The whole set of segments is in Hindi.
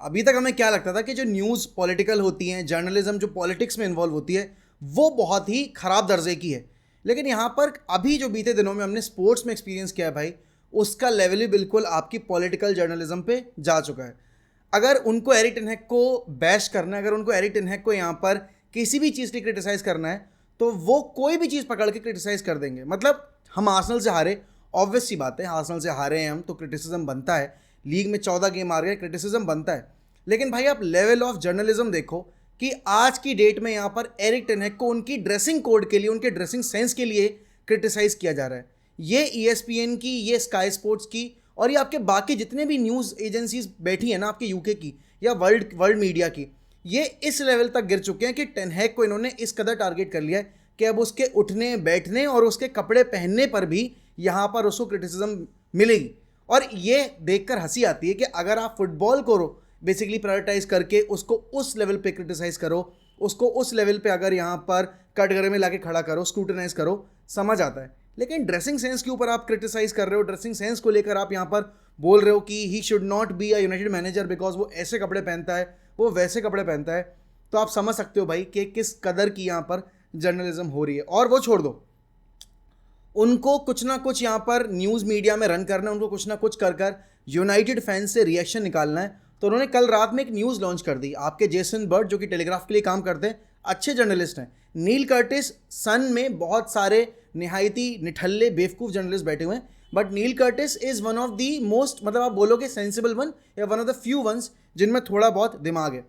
अभी तक हमें क्या लगता था कि जो न्यूज़ पॉलिटिकल होती हैं, जर्नलिज्म जो पॉलिटिक्स में इन्वॉल्व होती है, वो बहुत ही ख़राब दर्जे की है। लेकिन यहाँ पर अभी जो बीते दिनों में हमने स्पोर्ट्स में एक्सपीरियंस किया है भाई, उसका लेवल ही बिल्कुल आपकी पॉलिटिकल जर्नलिज्म पे जा चुका है। अगर उनको एरिक टेन हैग को बैश करना है, अगर उनको एरिक टेन हैग को यहाँ पर किसी भी चीज़ की क्रिटिसाइज़ करना है, तो वो कोई भी चीज़ पकड़ के क्रिटिसाइज़ कर देंगे। मतलब हम आर्सेनल से हारे, ऑब्वियस सी बात है, आर्सेनल से हारे हैं हम तो क्रिटिसिज्म बनता है। लीग में 14 गेम हार गए, क्रिटिसिज्म बनता है। लेकिन भाई आप लेवल ऑफ जर्नलिज्म देखो कि आज की डेट में यहाँ पर एरिक टेन हैग को उनकी ड्रेसिंग कोड के लिए, उनके ड्रेसिंग सेंस के लिए क्रिटिसाइज किया जा रहा है। ये ESPN की, ये स्काई स्पोर्ट्स की और ये आपके बाकी जितने भी न्यूज़ एजेंसीज बैठी हैं ना आपके यूके की या वर्ल्ड मीडिया की, ये इस लेवल तक गिर चुके हैं कि टेन हैग को इन्होंने इस कदर टारगेट कर लिया है कि अब उसके उठने बैठने और उसके कपड़े पहनने पर भी यहाँ पर उसको क्रिटिसिज्म मिलेगी। और ये देखकर हंसी आती है कि अगर आप फुटबॉल को बेसिकली प्रायोरिटाइज करके उसको उस लेवल पे क्रिटिसाइज करो, उसको उस लेवल पे अगर यहाँ पर कटघरे में लाके खड़ा करो, स्क्रूटनाइज करो, समझ आता है। लेकिन ड्रेसिंग सेंस के ऊपर आप क्रिटिसाइज कर रहे हो, ड्रेसिंग सेंस को लेकर आप यहाँ पर बोल रहे हो कि he should not be a United manager because वो ऐसे कपड़े पहनता है, वो वैसे कपड़े पहनता है, तो आप समझ सकते हो भाई कि किस कदर की यहाँ पर जर्नलिज्म हो रही है। और वो छोड़ दो, उनको कुछ ना कुछ यहाँ पर न्यूज़ मीडिया में रन करना है, उनको कुछ ना कुछ कर कर यूनाइटेड फैंस से रिएक्शन निकालना है। तो उन्होंने कल रात में एक न्यूज़ लॉन्च कर दी। आपके जेसन बर्ड जो कि टेलीग्राफ के लिए काम करते हैं, अच्छे जर्नलिस्ट हैं। नील कर्टिस, सन में बहुत सारे निहायती निठल्ले बेवकूफ़ जर्नलिस्ट बैठे हुए हैं, but Neil Curtis is one of the most, मतलब आप बोलोगे सेंसिबल वन या one of the few ones जिनमें थोड़ा बहुत दिमाग है।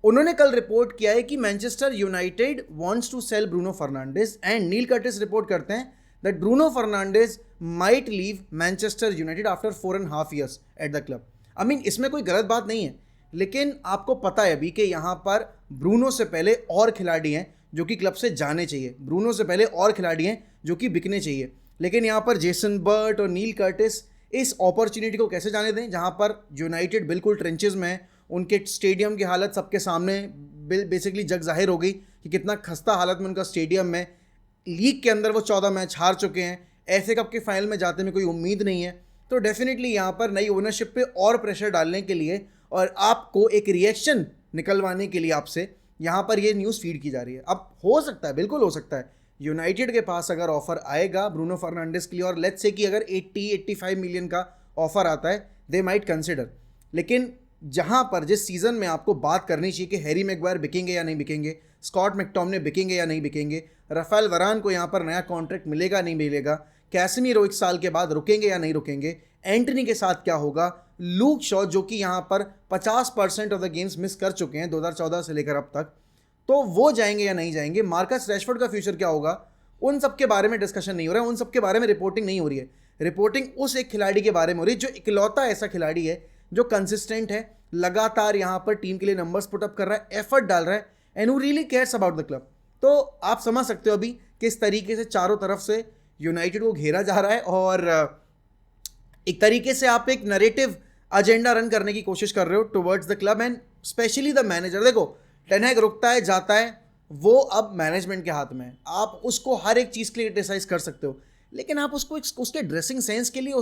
उन्होंने कल रिपोर्ट किया है कि Manchester United wants to sell Bruno Fernandes and Neil Curtis report करते हैं that Bruno Fernandes might leave Manchester United after 4.5 years at the club. I mean, इसमें कोई गलत बात नहीं है, लेकिन आपको पता है अभी कि यहाँ पर ब्रूनो से पहले और खिलाड़ी हैं जो कि क्लब से जाने चाहिए, ब्रूनो से पहले और खिलाड़ी हैं जो कि बिकने चाहिए। लेकिन यहाँ पर जेसन बर्ट और नील कर्टिस इस अपॉर्चुनिटी को कैसे जाने दें, जहाँ पर यूनाइटेड बिल्कुल ट्रेंचेस में है, उनके स्टेडियम की हालत सबके सामने बेसिकली जग जाहिर हो गई कि कितना खस्ता हालत में उनका स्टेडियम में। लीग के अंदर वो 14 मैच हार चुके हैं, FA कप के फाइनल में जाते में कोई उम्मीद नहीं है। तो डेफिनेटली यहाँ पर नई ओनरशिप पे और प्रेशर डालने के लिए और आपको एक रिएक्शन निकलवाने के लिए आपसे यहाँ पर ये न्यूज़ फीड की जा रही है। अब हो सकता है, बिल्कुल हो सकता है, यूनाइटेड के पास अगर ऑफर आएगा ब्रूनो फर्नांडिस के लिए और लेट्स से कि अगर 80-85 मिलियन का ऑफर आता है, दे माइट कंसिडर। लेकिन जहाँ पर जिस सीज़न में आपको बात करनी चाहिए कि हैरी मैगवायर बिकेंगे या नहीं बिकेंगे, स्कॉट मैकटोमिने बिकेंगे या नहीं बिकेंगे, राफेल वरान को यहाँ पर नया कॉन्ट्रैक्ट मिलेगा नहीं मिलेगा, कैसेमीरो 1 साल के बाद रुकेंगे या नहीं रुकेंगे, एंटनी के साथ क्या होगा, लूक शॉ जो कि यहाँ पर 50% ऑफ द गेम्स मिस कर चुके हैं 2014 से लेकर अब तक, तो वो जाएंगे या नहीं जाएंगे, मार्कस रैशफोर्ड का फ्यूचर क्या होगा, उन सब के बारे में डिस्कशन नहीं हो रहा है, उन सब के बारे में रिपोर्टिंग नहीं हो रही है। रिपोर्टिंग उस एक खिलाड़ी के बारे में हो रही है जो इकलौता ऐसा खिलाड़ी है जो कंसिस्टेंट है, लगातार यहाँ पर टीम के लिए नंबर्स पुटअप कर रहा है, एफर्ट डाल रहा है, and who really cares about the club. तो आप समझ सकते हो अभी किस तरीके से चारों तरफ से यूनाइटेड को घेरा जा रहा है और एक तरीके से आप एक नरेटिव एजेंडा रन करने की कोशिश कर रहे हो towards the club and specially the manager. देखो, टेन हैग रुकता है जाता है, वो अब मैनेजमेंट के हाथ में है। आप उसको हर एक चीज़ के लिए क्रिटिसाइज कर सकते हो, लेकिन आप उसको उसके ड्रेसिंग सेंस के लिए,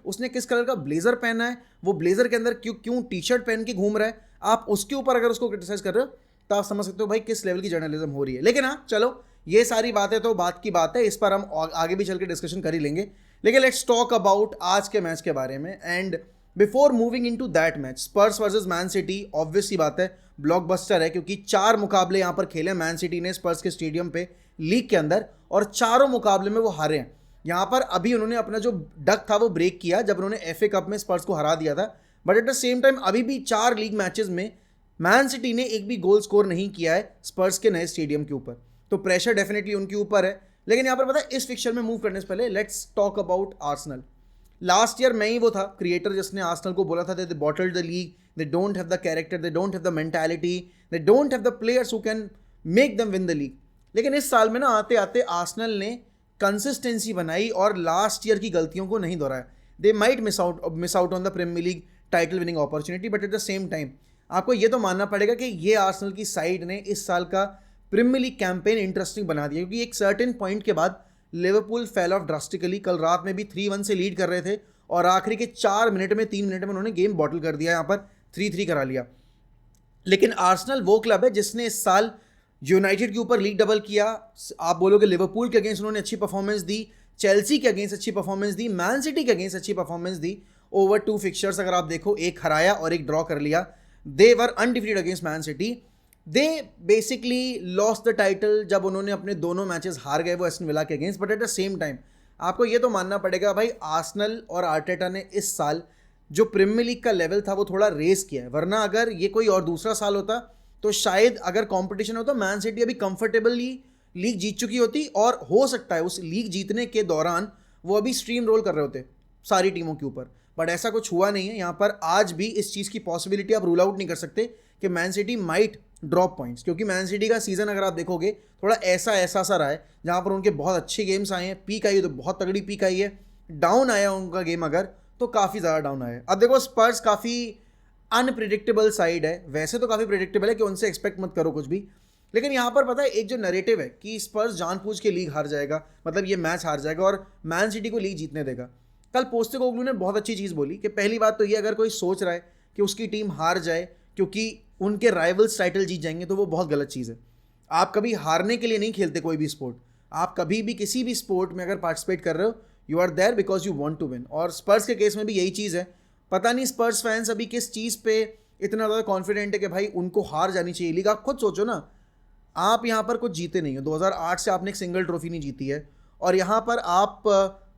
उसने किस कलर का ब्लेजर पहना है, वो ब्लेजर के अंदर क्यों टी-शर्ट पहन के घूम रहा है, आप उसके ऊपर अगर उसको क्रिटिसाइज कर रहे हो तो आप समझ सकते हो भाई किस लेवल की जर्नलिज्म हो रही है। लेकिन हाँ चलो, ये सारी बातें तो बात की बात है, इस पर हम आगे भी चल के डिस्कशन कर ही लेंगे। लेकिन लेट्स टॉक अबाउट आज के मैच के बारे में। And before moving into that match, Spurs versus Man City, obvious सी बात है ब्लॉकबस्टर है, क्योंकि 4 मुकाबले यहाँ पर खेले मैन सिटी ने स्पर्स के स्टेडियम पे लीग के अंदर, और चारों मुकाबले में वो हारे हैं। यहाँ पर अभी उन्होंने अपना जो डक था वो ब्रेक किया जब उन्होंने FA कप में स्पर्स को हरा दिया था, but at the same time अभी भी 4 लीग मैचेस में मैन सिटी ने एक भी गोल स्कोर नहीं किया है स्पर्स के नए स्टेडियम के ऊपर। तो प्रेशर डेफिनेटली उनके ऊपर है। लेकिन यहाँ पर पता है, इस फिक्चर में मूव करने से पहले let's talk about Arsenal. Last year मैं ही वो था क्रिएटर जिसने आर्सेनल को बोला था they bottled the league, they don't have the character, they don't have the mentality, they don't have the players who can make them win the league. लेकिन इस साल में ना आते आते आर्सेनल ने कंसिस्टेंसी बनाई और लास्ट ईयर की गलतियों को नहीं दोहराया। They might miss out on the Premier League title winning opportunity, but at the same time आपको ये तो मानना पड़ेगा कि ये आर्सेनल की साइड ने इस साल का प्रीमियर लीग कैंपेन इंटरेस्टिंग बना दिया, क्योंकि एक सर्टेन पॉइंट के बाद लिवरपूल फेल ऑफ ड्रास्टिकली। कल रात में भी 3-1 से लीड कर रहे थे और आखिरी के 4 मिनट में 3 मिनट में उन्होंने गेम बॉटल कर दिया। यहाँ पर 3-3 करा लिया। लेकिन आर्सेनल वो क्लब है जिसने इस साल यूनाइटेड के ऊपर लीग डबल किया। आप बोलोगे लिवरपूल के अगेंस्ट उन्होंने अच्छी परफॉर्मेंस दी, चेल्सी के अगेंस्ट अच्छी परफॉर्मेंस दी, मैन सिटी के अगेंस्ट अच्छी परफॉर्मेंस दी। ओवर 2 फिक्चर्स अगर आप देखो, एक हराया और एक ड्रॉ कर लिया। They were undefeated against Man City. They basically lost the title जब उन्होंने अपने दोनों मैचेस हार गए वो एस्टन विला के against. But at the same time आपको ये तो मानना पड़ेगा भाई, आर्सेनल और आर्टेटा ने इस साल जो प्रीमियर लीग का लेवल था वो थोड़ा रेस किया है। वरना अगर ये कोई और दूसरा साल होता तो शायद अगर कंपटीशन होता मैन सिटी अभी कंफर्टेबली लीग जीत चुकी होती, और हो सकता है उस लीग जीतने के दौरान वो अभी स्ट्रीम रोल कर रहे होते सारी टीमों के ऊपर। बट ऐसा कुछ हुआ नहीं है। यहाँ पर आज भी इस चीज़ की पॉसिबिलिटी आप रूल आउट नहीं कर सकते कि man city might drop points, क्योंकि मैन सिटी का सीज़न अगर आप देखोगे थोड़ा ऐसा सा रहा है जहाँ पर उनके बहुत अच्छे गेम्स आए हैं, पीक आई है तो बहुत तगड़ी पीक आई है, डाउन आया उनका गेम अगर तो काफ़ी ज़्यादा डाउन आया है। अब देखो स्पर्स काफ़ी अनप्रिडिक्टेबल साइड है, वैसे तो काफ़ी प्रिडिक्टेबल है कि उनसे एक्सपेक्ट मत करो कुछ भी, लेकिन यहाँ पर पता है एक जो नैरेटिव है कि स्पर्स जानबूझ के लीग हार जाएगा, मतलब ये मैच हार जाएगा और मैन सिटी को लीग जीतने देगा। कल पोस्टेकोग्लू ने बहुत अच्छी चीज़ बोली कि पहली बात तो ये, अगर कोई सोच रहा है कि उसकी टीम हार जाए क्योंकि उनके राइवल्स टाइटल जीत जाएंगे तो वो बहुत गलत चीज़ है। आप कभी हारने के लिए नहीं खेलते कोई भी स्पोर्ट। आप कभी भी किसी भी स्पोर्ट में अगर पार्टिसिपेट कर रहे हो, you are there because you want to win. और स्पर्स के केस में भी यही चीज़ है। पता नहीं स्पर्स फैंस अभी किस चीज़ पे इतना ज़्यादा कॉन्फिडेंट है कि भाई उनको हार जानी चाहिए लीग। आप खुद सोचो ना, आप यहाँ पर कुछ जीते नहीं हो, 2008 से आपने एक सिंगल ट्रॉफी नहीं जीती है, और यहाँ पर आप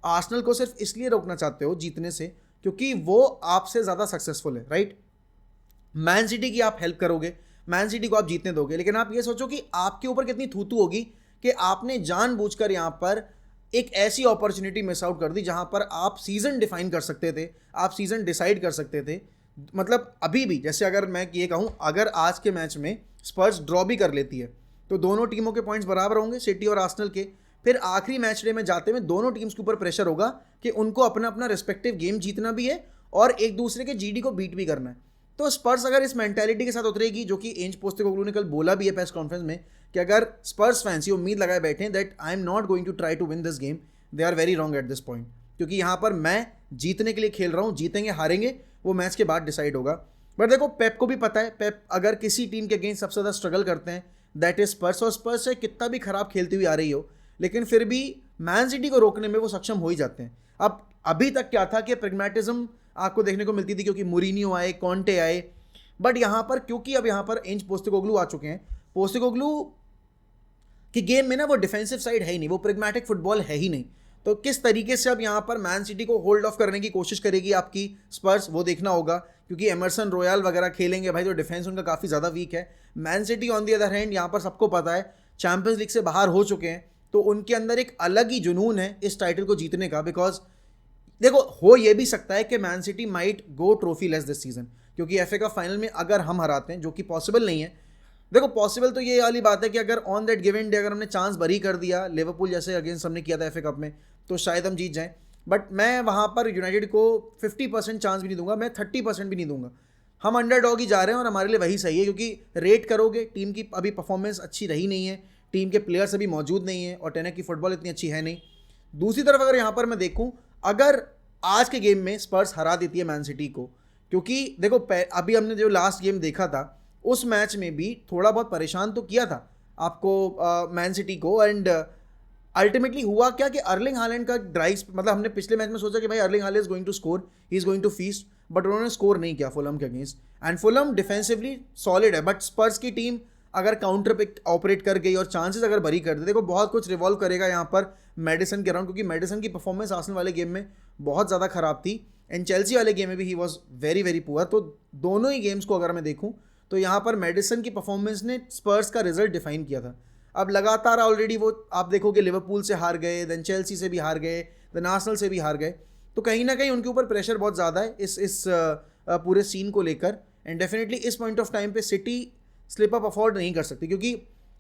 आर्सेनल को सिर्फ इसलिए रोकना चाहते हो जीतने से क्योंकि वो आपसे ज़्यादा सक्सेसफुल है, राइट। मैन सिटी की आप हेल्प करोगे, मैन सिटी को आप जीतने दोगे, लेकिन आप ये सोचो कि आपके ऊपर कितनी थूथू होगी कि आपने जानबूझकर यहाँ पर एक ऐसी अपॉर्चुनिटी मिस आउट कर दी जहाँ पर आप सीज़न डिफाइन कर सकते थे, आप सीज़न डिसाइड कर सकते थे। मतलब अभी भी जैसे अगर मैं ये कहूँ, अगर आज के मैच में स्पर्स ड्रॉ भी कर लेती है तो दोनों टीमों के पॉइंट्स बराबर होंगे, सिटी और आर्सेनल के। फिर आखिरी मैच डे में जाते हुए दोनों टीम्स के ऊपर प्रेशर होगा कि उनको अपना अपना रिस्पेक्टिव गेम जीतना भी है और एक दूसरे के जीडी को बीट भी करना है। तो स्पर्स अगर इस मेंटालिटी के साथ उतरेगी, जो कि एंज पोस्टेकोग्लू ने कल बोला भी है प्रेस कॉन्फ्रेंस में, कि अगर स्पर्स फैंस ये उम्मीद लगाए बैठे हैं that I am not going to try to win this game, they are very wrong at this point. क्योंकि यहाँ पर मैं जीतने के लिए खेल रहा हूँ, जीतेंगे हारेंगे वो मैच के बाद डिसाइड होगा। बट देखो पेप को भी पता है, पेप अगर किसी टीम के अगेंस्ट सबसे ज़्यादा स्ट्रगल करते हैं दैट इज स्पर्स, और स्पर्स से कितना भी खराब खेलती हुई आ रही हो लेकिन फिर भी मैन सिटी को रोकने में वो सक्षम हो ही जाते हैं। अब अभी तक क्या था कि प्रेगमेटिज्म आपको देखने को मिलती थी क्योंकि मूरिन्यो आए, कॉन्टे आए, बट यहाँ पर क्योंकि अब यहाँ पर एंज पोस्टेकोग्लू आ चुके हैं, पोस्टेकोग्लू की गेम में ना वो डिफेंसिव साइड है ही नहीं, वो प्रेगमेटिक फुटबॉल है ही नहीं। तो किस तरीके से अब यहाँ पर मैन सिटी को होल्ड ऑफ करने की कोशिश करेगी आपकी स्पर्स, वो देखना होगा। क्योंकि एमरसन रॉयल वगैरह खेलेंगे भाई तो डिफेंस उनका काफ़ी ज़्यादा वीक है। Man city on the other hand यहाँ पर सबको पता है चैंपियंस लीग से बाहर हो चुके हैं, तो उनके अंदर एक अलग ही जुनून है इस टाइटल को जीतने का। बिकॉज देखो हो ये भी सकता है कि man city might go trophy less this season, क्योंकि एफए का फाइनल में अगर हम हराते हैं, जो कि पॉसिबल नहीं है। देखो पॉसिबल तो ये वाली बात है कि अगर ऑन दैट गिवन डे अगर हमने चांस भरी कर दिया लिवरपूल जैसे अगेंस्ट हमने किया था एफए कप में, तो शायद हम जीत जाएं। बट मैं वहाँ पर यूनाइटेड को 50% चांस भी नहीं दूंगा, मैं 30% भी नहीं दूंगा। हम अंडरडॉग ही जा रहे हैं और हमारे लिए वही सही है, क्योंकि रेट करोगे टीम की अभी परफॉर्मेंस अच्छी रही नहीं है, टीम के प्लेयर्स अभी मौजूद नहीं है और टेनक की फुटबॉल इतनी अच्छी है नहीं। दूसरी तरफ अगर यहाँ पर मैं देखूँ, अगर आज के गेम में स्पर्स हरा देती है मैन सिटी को, क्योंकि देखो अभी हमने जो लास्ट गेम देखा था उस मैच में भी थोड़ा बहुत परेशान तो किया था आपको मैन सिटी को, एंड अल्टीमेटली हुआ क्या कि अर्लिंग हालैंड का ड्राइव, मतलब हमने पिछले मैच में सोचा कि भाई Erling Haaland is going to score, he is going to feast, but उन्होंने स्कोर नहीं किया फुलम के against. And Fulham defensively solid है, बट स्पर्स की टीम अगर काउंटर पे ऑपरेट कर गई और चांसेस अगर भरी कर दे, देखो बहुत कुछ रिवॉल्व करेगा यहाँ पर मेडिसन के अराउंड, क्योंकि मेडिसन की परफॉर्मेंस आर्सेनल वाले गेम में बहुत ज़्यादा खराब थी एंड चेल्सी वाले गेम में भी he was very very poor. तो दोनों ही गेम्स को अगर मैं देखूँ तो यहाँ पर मेडिसन की परफॉर्मेंस ने स्पर्स का रिजल्ट डिफाइन किया था। अब लगातार ऑलरेडी वो आप देखोगे लिवरपूल से हार गए, देन चेल्सी से भी हार गए, देन आर्सेनल से भी हार गए, तो कहीं ना कहीं उनके ऊपर प्रेशर बहुत ज़्यादा है इस पूरे सीन को लेकर। एंड डेफिनेटली इस पॉइंट ऑफ टाइम पे सिटी स्लिप अप अफोर्ड नहीं कर सकती, क्योंकि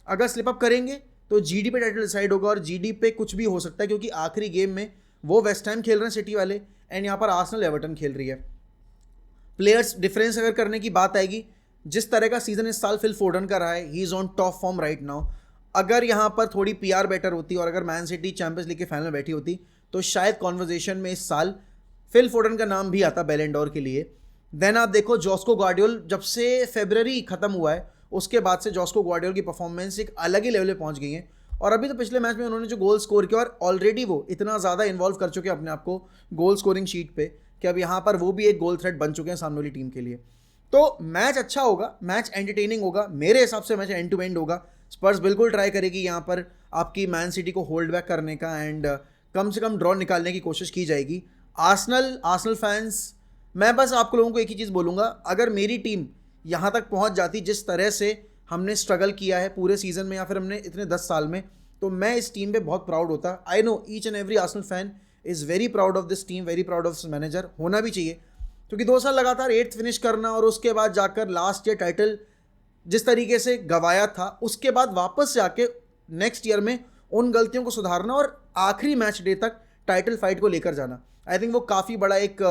अगर स्लिप अप करेंगे तो जीडी पे टाइटल डिसाइड होगा और जीडी पे कुछ भी हो सकता है, क्योंकि आखिरी गेम में वो वेस्ट हैम खेल रहे हैं सिटी वाले एंड यहाँ पर आर्सेनल एवर्टन खेल रही है। प्लेयर्स डिफरेंस अगर करने की बात आएगी, जिस तरह का सीजन इस साल फिल फोर्डन का रहा है, he is on top form right now. अगर यहाँ पर थोड़ी पीआर बेटर होती और अगर मैन सिटी चैंपियंस लीग के फाइनल में बैठी होती तो शायद कॉन्वर्जेशन में इस साल फिल फोर्डन का नाम भी आता बैलन डोर के लिए। देन आप देखो जॉस्को गार्डियोल, जब से फेब्रवरी खत्म हुआ है उसके बाद से जॉस्को गार्डियोल की परफॉर्मेंस एक अलग ही लेवल पे पहुंच गई है। और अभी तो पिछले मैच में उन्होंने जो गोल स्कोर किया, और ऑलरेडी वो इतना ज़्यादा इन्वॉल्व कर चुके हैं अपने आप को गोल स्कोरिंग शीट पे कि अब यहाँ पर वो भी एक गोल थ्रेट बन चुके हैं सामने वाली टीम के लिए। तो मैच अच्छा होगा, मैच एंटरटेनिंग होगा, मेरे हिसाब से मैच एंड टू एंड होगा। स्पर्स बिल्कुल ट्राई करेगी यहाँ पर आपकी मैन सिटी को होल्ड बैक करने का, एंड कम से कम ड्रॉ निकालने की कोशिश की जाएगी। आर्सेनल फैंस, मैं बस आप लोगों को एक ही चीज़ बोलूँगा, अगर मेरी टीम यहाँ तक पहुँच जाती जिस तरह से हमने स्ट्रगल किया है पूरे सीज़न में या फिर हमने इतने 10 साल में, तो मैं इस टीम पे बहुत प्राउड होता। I know each and every Arsenal fan is very proud of this team, very proud of this manager, होना भी चाहिए। क्योंकि 2 साल लगातार 8th फिनिश करना और उसके बाद जाकर लास्ट ईयर टाइटल जिस तरीके से गवाया था, उसके बाद वापस से आके नेक्स्ट ईयर में उन गलतियों को सुधारना और आखिरी मैच डे तक टाइटल फाइट को लेकर जाना, आई थिंक वो काफ़ी बड़ा एक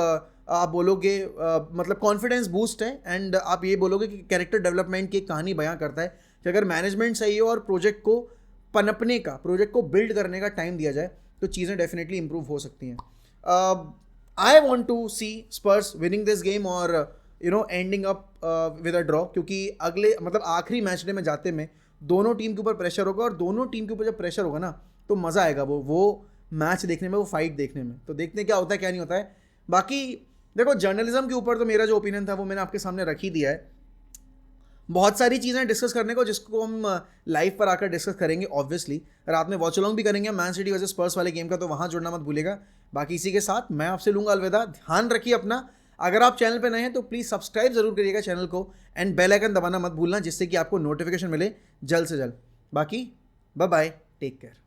आप बोलोगे मतलब कॉन्फिडेंस बूस्ट है। एंड आप ये बोलोगे कि कैरेक्टर डेवलपमेंट की एक कहानी बयां करता है कि अगर मैनेजमेंट सही हो और प्रोजेक्ट को पनपने का, प्रोजेक्ट को बिल्ड करने का टाइम दिया जाए तो चीज़ें डेफिनेटली इंप्रूव हो सकती हैं। I want to see Spurs winning this game और ending up with a draw, क्योंकि अगले मतलब आखिरी मैच डे में जाते में दोनों टीम के ऊपर प्रेशर होगा, और दोनों टीम के ऊपर जब प्रेशर होगा ना तो मज़ा आएगा वो मैच देखने में, वो फाइट देखने में। तो देखते हैं क्या होता है क्या नहीं होता है। बाकी देखो जर्नलिज्म के ऊपर तो मेरा जो ओपिनियन था वो मैंने आपके सामने रख ही दिया है। बहुत सारी चीज़ें डिस्कस करने को जिसको हम लाइव पर आकर डिस्कस करेंगे, ऑब्वियसली रात में वॉच अलॉन्ग भी करेंगे मैन सिटी वर्सेस स्पर्स वाले गेम का, तो वहाँ जुड़ना मत भूलिएगा। बाकी इसी के साथ मैं आपसे लूँगा अलविदा, ध्यान रखिए अपना। अगर आप चैनल पे नए हैं तो प्लीज़ सब्सक्राइब जरूर करिएगा चैनल को, एंड बेल आइकन दबाना मत भूलना जिससे कि आपको नोटिफिकेशन मिले जल्द से जल्द। बाकी बाय बाय, टेक केयर।